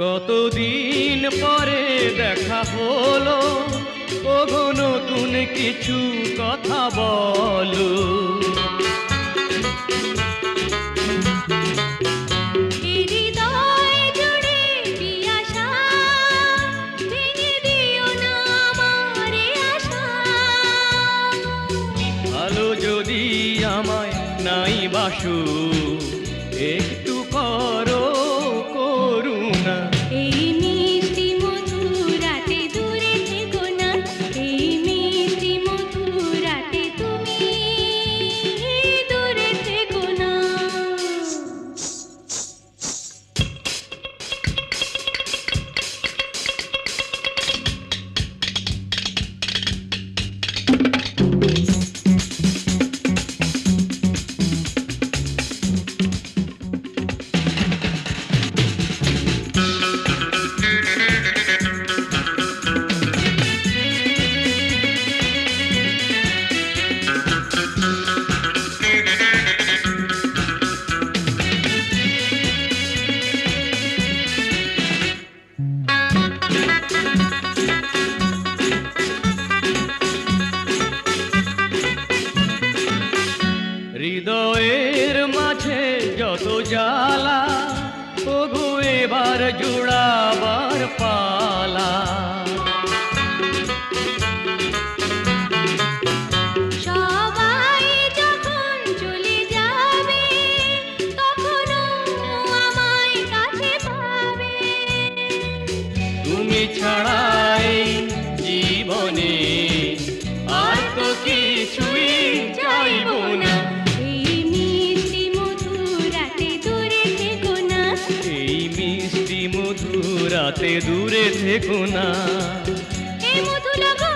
কতদিন পরে দেখা হলো, ওগো নতুন কিছু কথা বলো। ভালো যদি আমায় নাই বাসো, একটু করো করুণা। এই মিষ্টি মধুর রাতে দূরে থেকো না, এই মিষ্টি মধুর রাতে তুমি দূরে থেকো না। হৃদয়ের মাঝে যত জ্বালা, ওগো এবার জুড়াবার পালা। সবাই যখন চলে যাবে, তখনও আমায় কাছে পাবে। তুমি ছাড়াই জীবনে আর তো কিছুই চাইব না। এই মিষ্টি মধুর রাতে দূরে থেকো না, এই মিষ্টি মধুর রাতে দূরে থেকো না। এই মধু লাগো